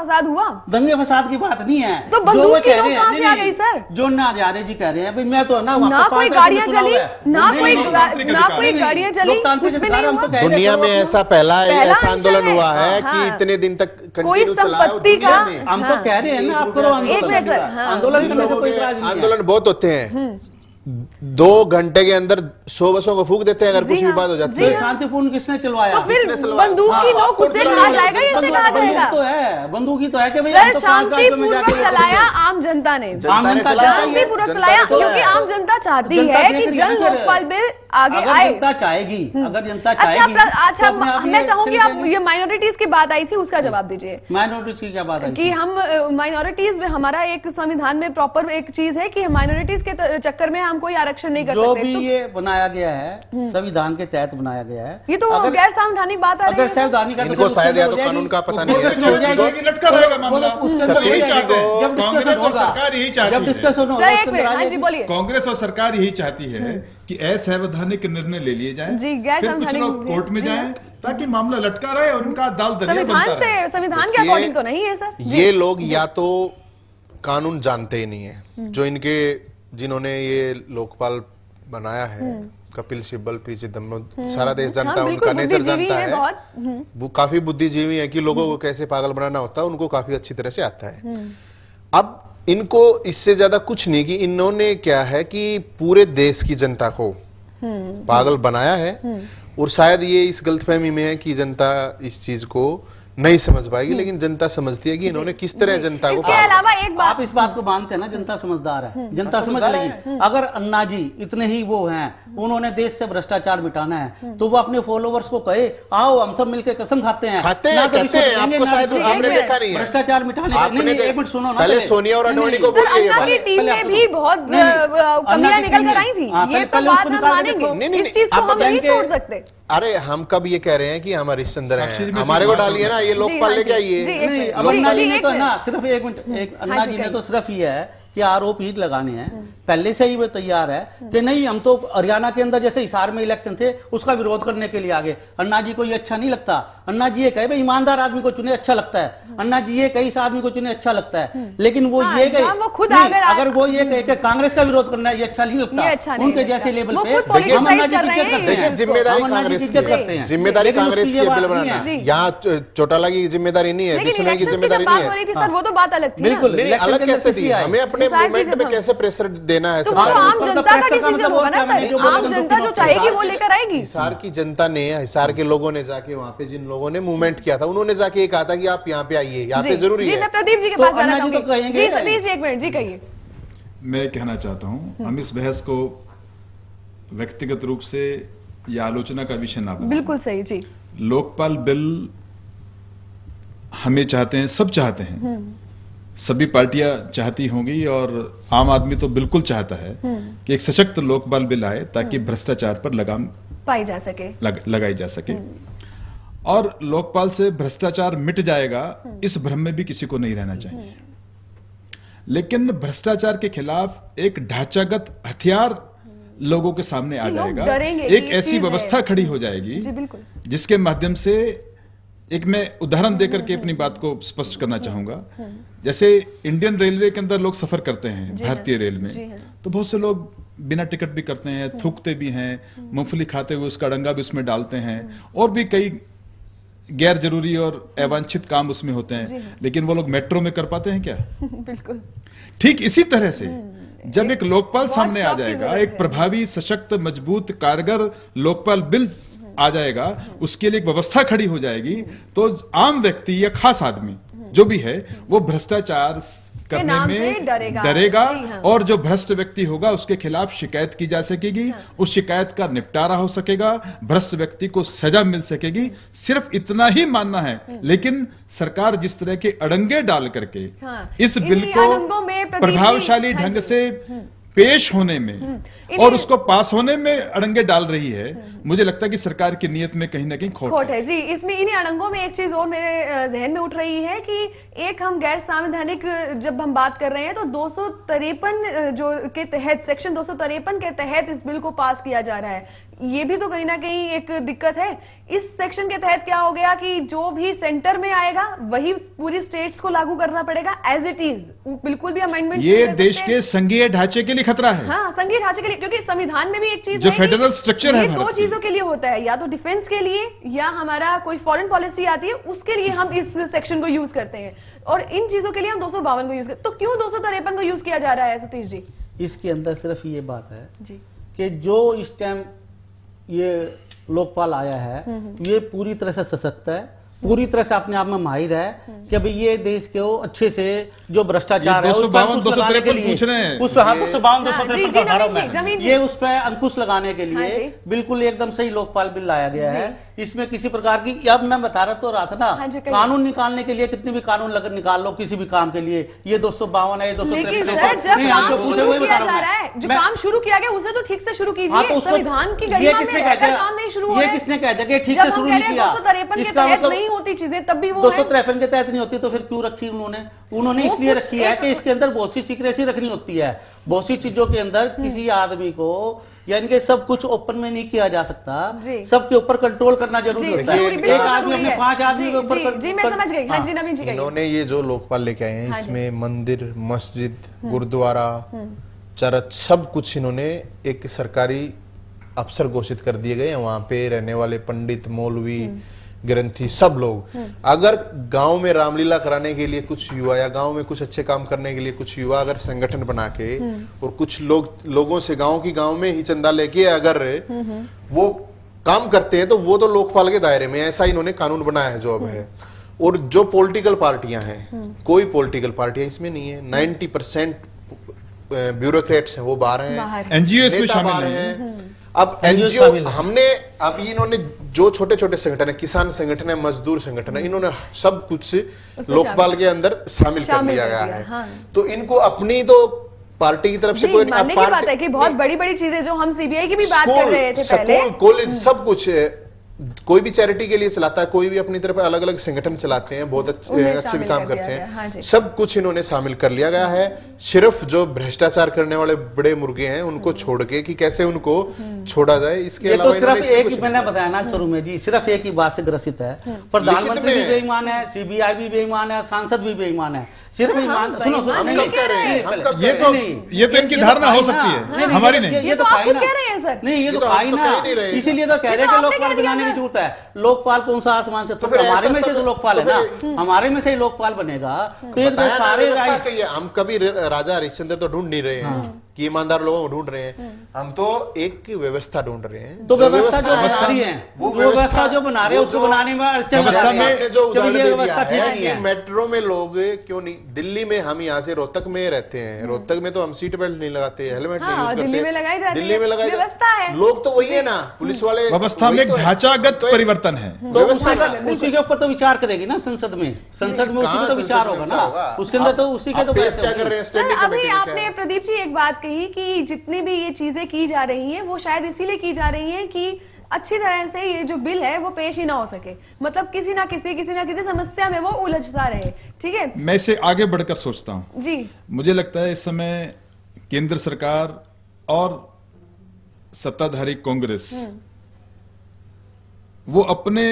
फसाद हुआ? दंगे फसाद की बात नहीं है। तो बंदूक की नोक कहां से आ गई सर? जो नाज़ारे जी कह रहे हैं भाई, मैं तो ना कोई गाड़ियां चली, ना कोई गाड़ियां चली, कुछ भी नहीं हुआ। दुनिया में ऐसा पहला ऐसा आंदोलन हुआ है कि इतने दिन तक कोई संपत्ति का, हम तो कह रहे हैं ना, आप करो आंदोलन बहुत होते हैं। 2 घंटे के अंदर 100 बसों को फूंक देते हैं अगर कुछ भी बात हो जाती है। शांतिपूर्ण किसने चलवाया? तो फिर बंदूक की नोक उससे कहा जाएगा, इससे कहा जाएगा? तो है, बंदूक ही तो है कि भाई सर शांतिपूर्वक चलाया आम जनता ने, शांतिपूर्वक चलाया, क्योंकि आम जनता चाहती है कि जन लोकपाल बिल आगे आए। जनता चाहेगी, अगर जनता चाहेगी। अच्छा, मैं चाहूंगी आप ये माइनॉरिटीज की बात आई थी उसका जवाब दीजिए। माइनॉरिटीज की क्या बात है? कि हम माइनॉरिटीज में, हमारा एक संविधान में प्रॉपर एक चीज है कि माइनॉरिटीज के चक्कर में हम कोई आरक्षण नहीं कर सकते। जो भी ये बनाया गया है संविधान के तहत बनाया गया है, ये तो गैर संवैधानिक बात आ रही है। अगर संवैधानिक का इनको शायद या तो कानून का पता नहीं है, लटका रहेगा मामला। यही चाहते हैं कांग्रेस और सरकार, यही चाहती है। कांग्रेस और सरकार यही चाहती है कि असंवैधानिक निर्णय ले लिए जाए, फिर कुछ लोग कोर्ट में जाएं ताकि मामला लटका रहे और उनका दाल दरिया बनता रहे। संविधान के अकॉर्डिंग तो नहीं है सर। ये लोग या तो कानून जानते ही नहीं है, जो इनके जिन्होंने ये लोकपाल बनाया है, कपिल सिब्बल, पी चिदम्बरम, सारा देश जानता है, उनका नेचर जानता है, वो काफी बुद्धिजीवी है कि लोगों को कैसे पागल बनाना होता है, उनको काफी अच्छी तरह से आता है। अब इनको इससे ज्यादा कुछ नहीं कि इन्होंने क्या है कि पूरे देश की जनता को पागल बनाया है, और शायद ये इस गलतफहमी में है कि जनता इस चीज को नहीं समझ पाएगी, लेकिन जनता समझती है कि इन्होंने किस तरह जनता को। इसके अलावा एक बात, आप इस बात को मानते हैं ना, जनता समझदार है, जनता समझ लेगी। अगर अन्ना जी इतने ही वो हैं, उन्होंने देश से भ्रष्टाचार मिटाना है, तो वो अपने फॉलोवर्स को कहे आओ हम सब मिलकर कसम खाते हैं, आपको शायद आपने देखा नहीं है भ्रष्टाचार मिटाने। एक मिनट सुनो ना, पहले सोनिया और आडवाणी को बोलिए, अन्ना की टीम में भी बहुत कमियां निकल कर आई थी, ये तो बात हम मानेंगे, इस चीज को हम नहीं छोड़ सकते। अरे हम कब ये कह रहे हैं कि हमारे चंद्र है, हमारे को डालिए ना, ये लोकपाल लेके आइए। अन्ना जी ने तो ना सिर्फ एक मिनट, अन्ना जी ने तो सिर्फ ये है कि आरोप ही लगाने हैं, पहले से ही वो तैयार है कि नहीं हम तो हरियाणा के अंदर जैसे हिसार में इलेक्शन थे उसका विरोध करने के लिए आगे। अन्ना जी को ये अच्छा नहीं लगता, अन्ना जी ये कहे भाई ईमानदार आदमी को चुने अच्छा लगता है, अन्ना जी ये कहे इस आदमी को चुने अच्छा लगता है, लेकिन वो ये कहे अगर वो ये कहे कि कांग्रेस का विरोध करना ये अच्छा नहीं लगता, उनके जैसे लेवल पे हम अन्ना जी की इज्जत करते हैं, जिम्मेदारी कांग्रेस की करते हैं, जिम्मेदारी कांग्रेस की बिल बनाना है, यहाँ चौटाला की जिम्मेदारी नहीं है, विष्णु की जिम्मेदारी नहीं है। सर वो तो बात अलग थी, बिल्कुल अलग कैसे थी, हमें अपने मूवमेंट में कैसे प्रेशर देना है। तो वो तो आम जनता का डिसीजन होगा ना सर, आम जनता जो चाहेगी वो लेकर आएगी। हिसार की जनता ने, हिसार के लोगों ने जाके वहाँ पे जिन लोगों ने मूवमेंट किया था, उन्होंने जाके ये कहा था कि आप यहाँ पे आइए, यहाँ पे जरूरी है। जी मैं प्रदीप जी के पास आना चाहूंगी। जी सतीश जी एक मिनट, जी कहिए। मैं कहना चाहता हूँ हम इस बहस को व्यक्तिगत रूप से या आलोचना का विषय ना बनाएं। बिल्कुल सही जी। लोकपाल बिल हमें चाहते हैं, सब चाहते हैं, सभी पार्टियां चाहती होंगी और आम आदमी तो बिल्कुल चाहता है कि एक सशक्त लोकपाल बिल आए ताकि भ्रष्टाचार पर लगाम पाई जा सके, लगाई जा सके, और लोकपाल से भ्रष्टाचार मिट जाएगा इस भ्रम में भी किसी को नहीं रहना चाहिए। लेकिन भ्रष्टाचार के खिलाफ एक ढांचागत हथियार लोगों के सामने आ जाएगा, एक ऐसी व्यवस्था खड़ी हो जाएगी जिसके माध्यम से, एक मैं उदाहरण देकर के अपनी बात को स्पष्ट करना चाहूंगा। जैसे इंडियन रेलवे के अंदर लोग सफर करते हैं, भारतीय रेल में, तो बहुत से लोग बिना टिकट भी करते हैं, थूकते भी हैं, मूंगफली खाते हुए उसका डंगा भी उसमें डालते हैं, और भी कई गैर जरूरी और अवांछित काम उसमें होते हैं, लेकिन वो लोग मेट्रो में कर पाते हैं क्या? बिल्कुल। ठीक इसी तरह से जब एक लोकपाल सामने आ जाएगा, एक प्रभावी, सशक्त, मजबूत, कारगर लोकपाल बिल आ जाएगा, उसके लिए एक व्यवस्था खड़ी हो जाएगी, तो आम व्यक्ति या खास आदमी जो भी है वो भ्रष्टाचार करने में डरेगा, और जो भ्रष्ट व्यक्ति होगा उसके खिलाफ शिकायत की जा सकेगी, उस शिकायत का निपटारा हो सकेगा, भ्रष्ट व्यक्ति को सजा मिल सकेगी। सिर्फ इतना ही मानना है, लेकिन सरकार जिस तरह के अड़ंगे डाल करके इस बिल को प्रभावशाली ढंग से पेश होने में और उसको पास होने में अड़ंगे डाल रही है, मुझे लगता है कि सरकार की नीयत में कहीं ना कहीं खोट है। जी, इसमें इन्हीं अड़ंगों में एक चीज और मेरे जहन में उठ रही है कि एक हम गैर संवैधानिक जब हम बात कर रहे हैं तो 253 जो के तहत, सेक्शन 253 के तहत इस बिल को पास किया जा रहा है। ये भी तो कहीं ना कहीं एक दिक्कत है। इस सेक्शन के तहत क्या हो गया कि जो भी सेंटर में आएगा वही पूरी स्टेट्स को लागू करना पड़ेगा एज इट इज, बिल्कुल भी अमेंडमेंट। ये देश के संघीय ढांचे के लिए खतरा है। हाँ, संघीय ढांचे के लिए, क्योंकि संविधान में भी एक चीज जो फेडरल स्ट्रक्चर है, दो चीजों के लिए होता है, या तो डिफेंस के लिए या हमारा कोई फॉरेन पॉलिसी आती है उसके लिए हम इस सेक्शन को यूज करते हैं, और इन चीजों के लिए हम 252 को यूज करते। तो क्यों 253 को यूज किया जा रहा है सतीश जी? इसके अंदर सिर्फ ये बात है जी कि जो इस टाइम ये लोकपाल आया है ये पूरी तरह से सशक्त है, पूरी तरह से अपने आप में माहिर है कि भाई ये देश के वो अच्छे से जो भ्रष्टाचार है उस पर अंकुश लगाने के लिए, उस पर 253 ये उस पर अंकुश लगाने के लिए बिल्कुल एकदम सही लोकपाल बिल लाया गया है। इसमें किसी प्रकार की, अब मैं बता रहा था ना, कानून निकालने के लिए कितने भी कानून निकाल लो किसी भी काम के लिए, ये 252 है, ये 253 जो काम शुरू किया गया उसे तो ठीक से शुरू कीजिए, संविधान की गरिमा में रहकर काम नहीं शुरू हुआ है। ये किसने कहा था कि ठीक से शुरू नहीं किया? 253 के तहत नहीं होती चीजें, तब भी वो 253 के तहत नहीं होती तो फिर क्यों रखी उन्होंने इसलिए रखी है कि इसके अंदर बहुत सी सीक्रेसी रखनी होती है, बहुत सी चीजों के अंदर किसी आदमी को यानी कि सब कुछ ओपन में नहीं किया जा सकता, सबके ऊपर कंट्रोल करना जरूरी होता है। एक आदमी अपने 5 आदमी के ऊपर। जी मैं समझ गई। हाँ जी नवीन जी, इन्होंने ये जो लोकपाल लेके आए हैं इसमें मंदिर, मस्जिद, गुरुद्वारा, चर्च सब कुछ इन्होंने एक सरकारी अफसर घोषित कर दिए गए हैं। वहां पे रहने वाले पंडित, मौलवी, ग्रंथी सब लोग, अगर गांव में रामलीला कराने के लिए कुछ युवा या गांव में कुछ अच्छे काम करने के लिए कुछ युवा अगर संगठन बना के और कुछ लोगों से गांव में ही चंदा लेके अगर वो काम करते हैं तो वो तो लोकपाल के दायरे में, ऐसा इन्होंने कानून बनाया है जो अब है। और जो पॉलिटिकल पार्टियां हैं, कोई पॉलिटिकल पार्टियां इसमें नहीं है, 90% ब्यूरोक्रेट्स हैं वो बाहर हैं, एनजीओ इसमें शामिल हैं। अब एनजीओ हमने अब इन्होंने जो छोटे छोटे संगठन है, किसान संगठन है, मजदूर संगठन है, इन्होंने सब कुछ लोकपाल के अंदर शामिल कर लिया गया है। हाँ। तो इनको अपनी तो पार्टी की तरफ से कोई मानने की बात है कि बहुत बड़ी बड़ी चीजें जो हम सीबीआई की भी बात कर रहे थे पहले, कॉलेज सब कुछ कोई भी चैरिटी के लिए चलाता है, कोई भी अपनी तरफ अलग अलग संगठन चलाते हैं, बहुत अच्छे भी काम करते हैं। हाँ, सब कुछ इन्होंने शामिल कर लिया गया है। सिर्फ जो भ्रष्टाचार करने वाले बड़े मुर्गे हैं उनको छोड़ के कि कैसे उनको छोड़ा जाए, इसके अलावा तो सिर्फ एक मैंने बताया ना शुरू में जी, सिर्फ एक ही बात से ग्रसित है, प्रधानमंत्री भी बेईमान है, सीबीआई भी बेईमान है, सांसद भी बेईमान है, सिर्फ ईमान। सुनो ये तो इनकी धारणा हो सकती है, हमारी नहीं। ये तो आप खुद कह रहे हैं सर। नहीं ये तो कहा ही ना, इसीलिए तो कह रहे हैं कि लोकपाल बनाने की जरूरत है। लोकपाल कौन सा आसमान से, तो हमारे में से तो लोकपाल है ना, हमारे में से ही लोकपाल बनेगा तो एक सारे हम कभी राजा हरिश्चंद्र तो ढूंढ नहीं रहे हैं कि ईमानदार लोगों को ढूंढ रहे हैं, हम तो एक व्यवस्था ढूंढ रहे हैं। तो व्यवस्था जो बना रही है, वो व्यवस्था जो बना रहे हैं उसको बनाने में अड़चन जो व्यवस्था ठीक नहीं है। मेट्रो में लोग क्यों नहीं, दिल्ली में हम यहाँ से रोहतक में रहते हैं, रोहतक में तो हम सीट बेल्ट नहीं लगाते, हेलमेट नहीं यूज करते, दिल्ली में लगाई जाती है, दिल्ली में लगाई व्यवस्था है। लोग तो वही है ना, पुलिस वाले। व्यवस्था में ढांचागत परिवर्तन है, तो उसी के ऊपर तो विचार करेगी ना संसद में, संसद में उसी तो विचार होगा ना, उसके अंदर तो उसी के तो क्या कर रहे हैं। अभी आपने प्रदीप जी एक बात कही कि जितनी भी ये चीजें की जा रही हैं वो शायद इसीलिए की जा रही हैं कि अच्छी तरह से ये जो बिल है वो पेश ही ना हो सके, मतलब किसी ना किसी समस्या में वो उलझता रहे। ठीक है, मैं इसे आगे बढ़कर सोचता हूं जी, मुझे लगता है इस समय केंद्र सरकार और सत्ताधारी कांग्रेस वो अपने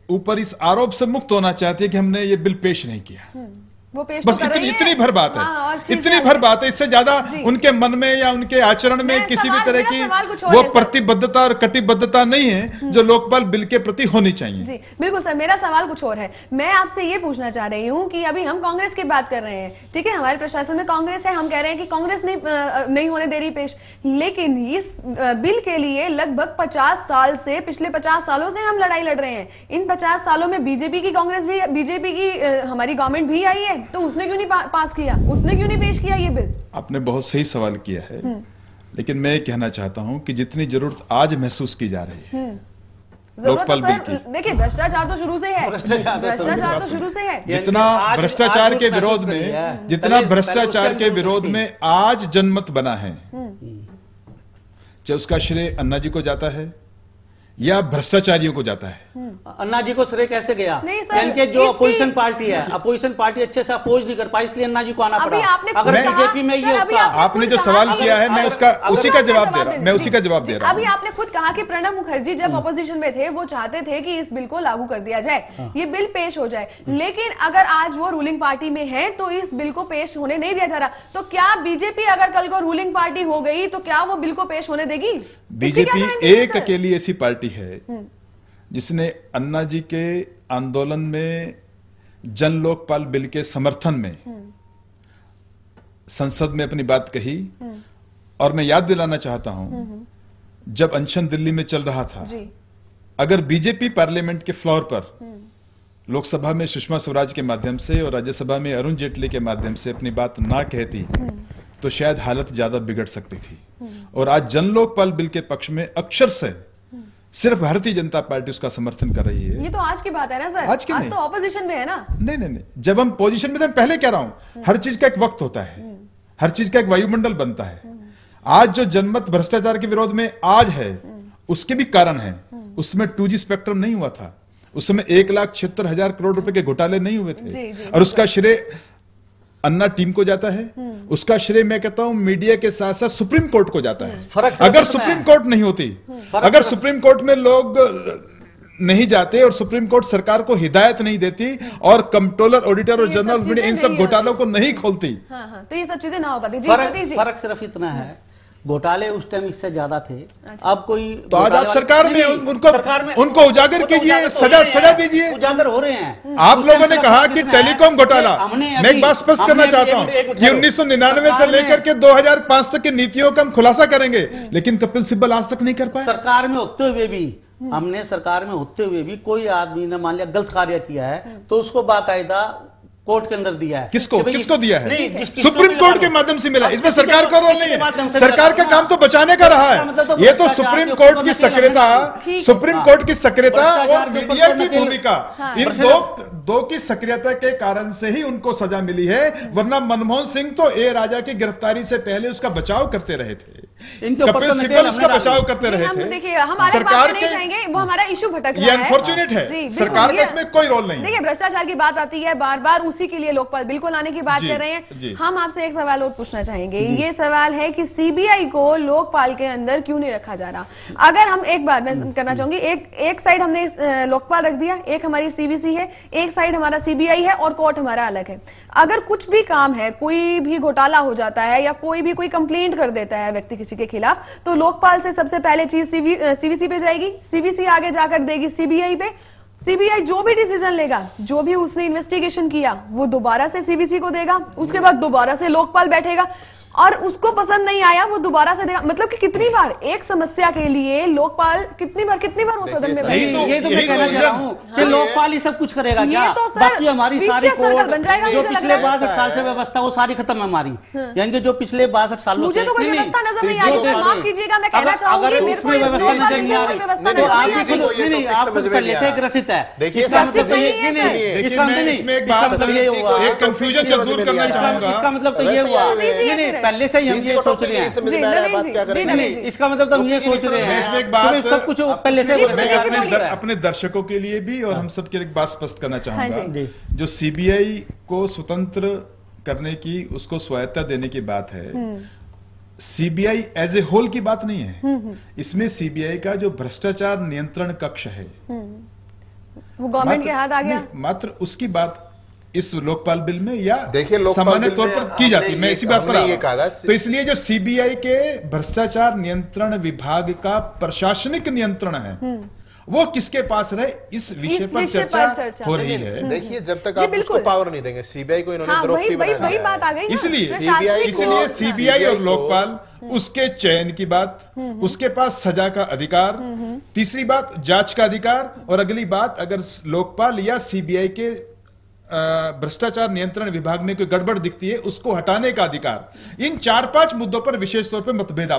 ऊपर इस आरोप से मुक्त होना चाहती है कि हमने ये बिल पेश नहीं किया। वो पेश बस इतनी भर बात है। हाँ, इतनी भर बात है, इससे ज्यादा उनके मन में या उनके आचरण में किसी भी तरह की वो प्रतिबद्धता और कटिबद्धता नहीं है जो लोकपाल बिल के प्रति होनी चाहिए। जी बिल्कुल सर, मेरा सवाल कुछ और है। मैं आपसे ये पूछना चाह रही हूँ कि अभी हम कांग्रेस की बात कर रहे हैं, ठीक है, हमारे प्रशासन में कांग्रेस है, हम कह रहे हैं कि कांग्रेस नहीं होने दे रही पेश, लेकिन इस बिल के लिए लगभग 50 साल से, पिछले 50 सालों से हम लड़ाई लड़ रहे हैं। इन 50 सालों में बीजेपी की हमारी गवर्नमेंट भी आई है, तो उसने क्यों नहीं पास किया, उसने क्यों नहीं पेश किया ये बिल? आपने बहुत सही सवाल किया है, लेकिन मैं कहना चाहता हूं कि जितनी जरूरत आज महसूस की जा रही है लोकपाल बिल की, देखिए भ्रष्टाचार तो शुरू से है, भ्रष्टाचार तो शुरू से है। जितना भ्रष्टाचार के विरोध में, जितना भ्रष्टाचार के विरोध में आज जनमत बना है, चाहे उसका श्रेय अन्ना जी को जाता है या भ्रष्टाचारियों को जाता है? अन्ना जी को श्रेय कैसे गया? नहीं सर, इनके जो अपोजिशन पार्टी है, अपोजिशन पार्टी अच्छे से अपोज नहीं कर पाई, इसलिए अन्ना जी को आना पड़ा। अगर बीजेपी में ये होता, आपने जो सवाल किया है मैं उसी का जवाब दे रहा हूं, मैं उसी का जवाब दे रहा हूं। अभी आपने खुद कहा कि प्रणब मुखर्जी जब अपोजिशन में थे वो चाहते थे कि इस बिल को लागू कर दिया जाए, ये बिल पेश हो जाए, लेकिन अगर आज वो रूलिंग पार्टी में है तो इस बिल को पेश होने नहीं दिया जा रहा। तो क्या बीजेपी अगर कल को रूलिंग पार्टी हो गई तो क्या वो बिल को पेश होने देगी? बीजेपी एक अकेली ऐसी पार्टी है जिसने अन्ना जी के आंदोलन में जन लोकपाल बिल के समर्थन में संसद में अपनी बात कही। और मैं याद दिलाना चाहता हूं, जब अनशन दिल्ली में चल रहा था, अगर बीजेपी पार्लियामेंट के फ्लोर पर लोकसभा में सुषमा स्वराज के माध्यम से और राज्यसभा में अरुण जेटली के माध्यम से अपनी बात ना कहती तो शायद हालत ज्यादा बिगड़ सकती थी। और आज जन लोकपाल बिल के पक्ष में अक्षर से सिर्फ भारतीय जनता पार्टी उसका समर्थन कर रही है। ये तो आज की बात है ना सर, आज तो ऑपोजिशन में है ना। नहीं, जब हम पोजीशन में थे, पहले कह रहा हूं, हर चीज का एक वक्त होता है, हर चीज का एक वायुमंडल बनता है। आज जो जनमत भ्रष्टाचार के विरोध में आज है उसके भी कारण है। उसमें 2G स्पेक्ट्रम नहीं हुआ था, उस समय 1,76,000 करोड़ रुपए के घोटाले नहीं हुए थे। और उसका श्रेय अन्ना टीम को जाता है, उसका श्रेय मैं कहता हूं मीडिया के साथ साथ सुप्रीम कोर्ट को जाता है। अगर सुप्रीम कोर्ट नहीं होती, अगर सुप्रीम कोर्ट में लोग नहीं जाते और सुप्रीम कोर्ट सरकार को हिदायत नहीं देती और कंट्रोलर, ऑडिटर और जनरल इन सब घोटालों को नहीं खोलती, तो ये सब चीजें ना हो पाती। फर्क सिर्फ इतना है, घोटाले उस टाइम इससे ज्यादा थे। अब कोई तो आज आप सरकार में उनको उजागर कीजिए, सजा दीजिए। उजागर हो रहे हैं। आप लोगों ने कहा कि टेलीकॉम घोटाला, मैं एक बात स्पष्ट करना चाहता हूं कि 1999 से लेकर के 2005 तक की नीतियों का हम खुलासा करेंगे, लेकिन कपिल सिब्बल आज तक नहीं कर पाए। सरकार में होते हुए भी, हमने सरकार में होते हुए भी कोई आदमी ने मान लिया गलत कार्य किया है तो उसको बाकायदा कोर्ट के अंदर दिया है। किसको दिया है? सुप्रीम कोर्ट के माध्यम से मिला। इसमें सरकार का रोल नहीं है, सरकार का काम तो बचाने का रहा है। ये तो सुप्रीम कोर्ट की सक्रियता, सुप्रीम कोर्ट की सक्रियता और मीडिया की भूमिका, इन दो की सक्रियता के कारण से ही उनको सजा मिली है। वरना मनमोहन सिंह तो ए राजा की गिरफ्तारी से पहले उसका बचाव करते रहे थे, कपिल सिब्बल उसका बचाव करते रहे थे। सरकार के वो हमारा इशू भटक रहा है, ये अनफॉर्चुनेट है, सरकार का इसमें कोई रोल नहीं है। देखिए भ्रष्टाचार की बात आती है बार बार, उसी के लिए लोकपाल बिल को लाने की बात कर रहे हैं। हम आपसे एक सवाल और पूछना चाहेंगे, ये सवाल है कि सीबीआई को लोकपाल के अंदर क्यों नहीं रखा जा रहा? अगर हम एक बार मैं करना चाहूंगी, एक साइड हमने लोकपाल रख दिया, एक हमारी सीवीसी है, एक साइड हमारा सीबीआई है और कोर्ट हमारा अलग है। अगर कुछ भी काम है, कोई भी घोटाला हो जाता है या कोई भी कोई कंप्लेंट कर देता है व्यक्ति किसी के खिलाफ, तो लोकपाल से सबसे पहले चीज सीवीसी पे जाएगी, सीवीसी आगे जाकर देगी सीबीआई पे, सीबीआई जो भी डिसीजन लेगा, जो भी उसने इन्वेस्टिगेशन किया वो दोबारा से सीवीसी को देगा, उसके बाद दोबारा से लोकपाल बैठेगा और उसको पसंद नहीं आया वो दोबारा से देगा। मतलब कि कितनी बार एक समस्या के लिए लोकपाल कितनी बार वो सदन में बैठेगा। ये तो मैं कहना चाह रहा हूं कि लोकपाल ही सब कुछ करेगा क्या? तो बाकी हमारी सारी कोर्ट बन जाएगा, जो पिछले 62 साल से व्यवस्था वो सारी खत्म है हमारी, यानी कि जो पिछले 62 सालों से मुझे तो कोई व्यवस्था नजर नहीं आ रही, माफ कीजिएगा मैं कहना चाहूंगी, मेरे को व्यवस्था नजर नहीं आ रही। आप पहले से ग्रसित है। देखिए इसमें एक कंफ्यूजन से दूर करना चाहूंगा। इसका मतलब तो ये हुआ पहले से ही हम ये सोच रहे हैं, इसका मतलब तो हम ये सोच रहे हैं। इसमें एक बात सब कुछ पहले से मैं अपने दर्शकों के लिए भी और हम सब के लिए एक बात स्पष्ट करना चाहूंगा। जो सीबीआई को स्वतंत्र करने की, उसको स्वायत्ता देने की बात है, सीबीआई एज ए होल की बात नहीं है। इसमें सीबीआई का जो भ्रष्टाचार नियंत्रण कक्ष है वो गवर्नमेंट के हाथ आ गया, मात्र उसकी बात इस लोकपाल बिल में या सामान्य तौर पर की जाती है। मैं इसी बात पर ये कहा, तो इसलिए जो सीबीआई के भ्रष्टाचार नियंत्रण विभाग का प्रशासनिक नियंत्रण है वो किसके पास रहे, इस विषय पर चर्चा हो रही है। देखिए जब तक आप उसको पावर नहीं देंगे, सीबीआई को इन्होंने द्रोही बनाया है। इसलिए सीबीआई और लोकपाल, उसके चयन की बात, उसके पास सजा का अधिकार, तीसरी बात जांच का अधिकार, और अगली बात अगर लोकपाल या सीबीआई के भ्रष्टाचार नियंत्रण विभाग में कोई गड़बड़ दिखती है उसको हटाने का अधिकार। इन 4-5 मुद्दों पर विशेष तौर पर मतभेद